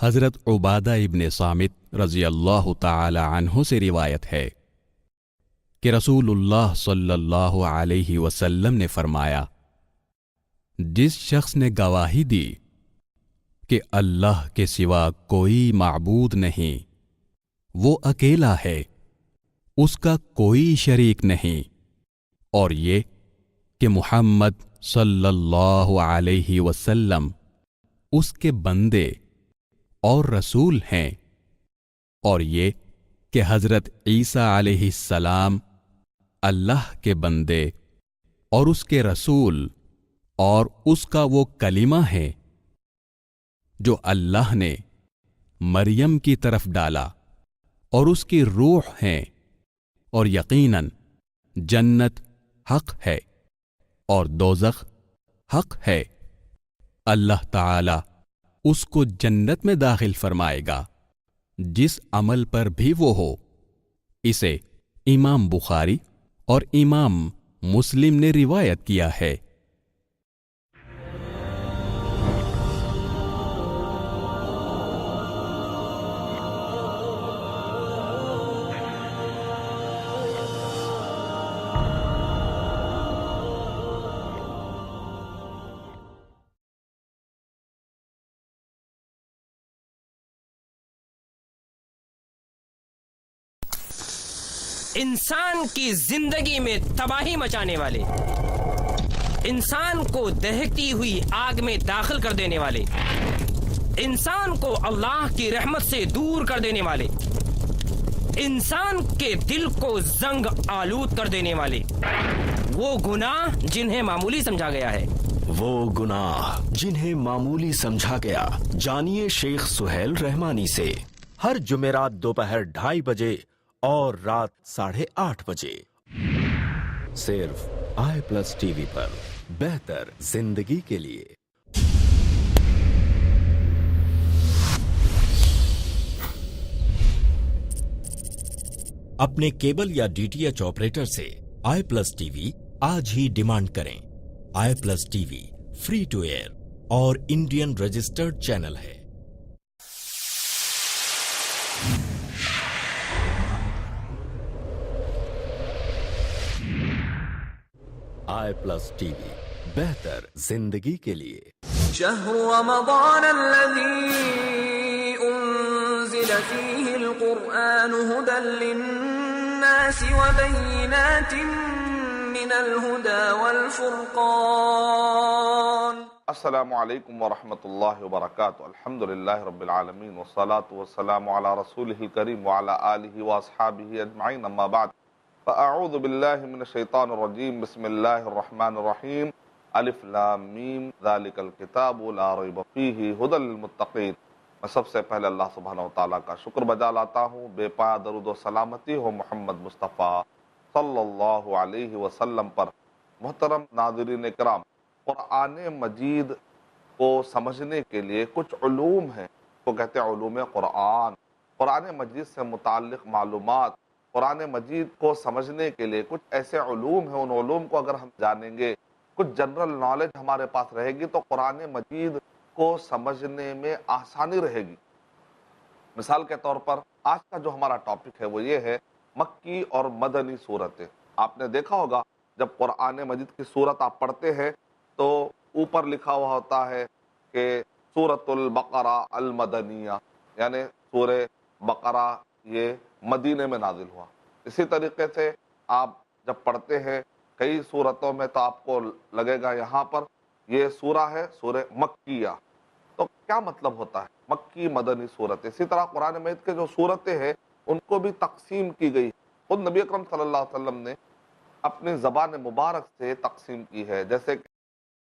حضرت عبادہ ابن صامت رضی اللہ تعالی عنہ سے روایت ہے کہ رسول اللہ صلی اللہ علیہ وسلم نے فرمایا، جس شخص نے گواہی دی کہ اللہ کے سوا کوئی معبود نہیں، وہ اکیلا ہے، اس کا کوئی شریک نہیں، اور یہ کہ محمد صلی اللہ علیہ وسلم اس کے بندے اور رسول ہیں، اور یہ کہ حضرت عیسیٰ علیہ السلام اللہ کے بندے اور اس کے رسول اور اس کا وہ کلمہ ہے جو اللہ نے مریم کی طرف ڈالا، اور اس کی روح ہیں، اور یقیناً جنت حق ہے اور دوزخ حق ہے۔ اللہ تعالی اس کو جنت میں داخل فرمائے گا جس عمل پر بھی وہ ہو۔ اسے امام بخاری اور امام مسلم نے روایت کیا ہے۔ انسان کی زندگی میں تباہی مچانے والے، انسان کو دہکتی ہوئی آگ میں داخل کر دینے والے، انسان کو اللہ کی رحمت سے دور کر دینے والے، انسان کے دل کو زنگ آلود کر دینے والے وہ گناہ جنہیں معمولی سمجھا گیا ہے، وہ گناہ جنہیں معمولی سمجھا گیا۔ جانیے شیخ سہیل رحمانی سے ہر جمعرات دوپہر 2:30 بجے اور رات 8:30 بجے، صرف i+TV پر، بہتر زندگی کے لیے۔ اپنے کیبل یا DTH آپریٹر سے i+TV آج ہی ڈیمانڈ کریں۔ i+TV فری ٹو ایئر اور انڈین رجسٹرڈ چینل ہے۔ i+TV بہتر زندگی کے لیے۔ شهر رمضان الذي أنزل فيه القرآن هدى للناس وبينات من الهدى والفرقان۔ السلام علیکم ورحمۃ اللہ وبرکاتہ۔ الحمد للہ رب العالمین والصلاة والسلام علی رسولہ الکریم وعلی آلہ واصحابہ اجمعین، اما بعد فاعوذ باللہ من الشیطان الرجیم، بسم اللہ الرحمن الرحیم، الف لام میم ذالک الکتاب لا ریب فیہ ھدی للمتقین۔ میں سب سے پہلے اللہ سبحانہ وتعالیٰ کا شکر بجا لاتا ہوں، بے پایا درود و سلامتی ہو محمد مصطفیٰ صلی اللہ علیہ وسلم پر۔ محترم ناظرین کرام، قرآن مجید کو سمجھنے کے لیے کچھ علوم ہیں، وہ کہتے ہیں علوم قرآن۔ قرآن مجید سے متعلق معلومات، قرآن مجید کو سمجھنے کے لیے کچھ ایسے علوم ہیں، ان علوم کو اگر ہم جانیں گے، کچھ جنرل نالج ہمارے پاس رہے گی تو قرآن مجید کو سمجھنے میں آسانی رہے گی۔ مثال کے طور پر آج کا جو ہمارا ٹاپک ہے وہ یہ ہے مکی اور مدنی صورتیں۔ آپ نے دیکھا ہوگا جب قرآن مجید کی صورت آپ پڑھتے ہیں تو اوپر لکھا ہوا ہوتا ہے کہ سورۃ البقرہ المدنیہ، یعنی سورہ بقرہ یہ مدینے میں نازل ہوا۔ اسی طریقے سے آپ جب پڑھتے ہیں کئی صورتوں میں تو آپ کو لگے گا یہاں پر یہ سورہ ہے سورہ مکیہ، تو کیا مطلب ہوتا ہے مکی مدنی صورت؟ اسی طرح قرآن مجید کے جو صورتیں ہیں ان کو بھی تقسیم کی گئی، خود نبی اکرم صلی اللہ علیہ وسلم نے اپنی زبان مبارک سے تقسیم کی ہے۔ جیسے کہ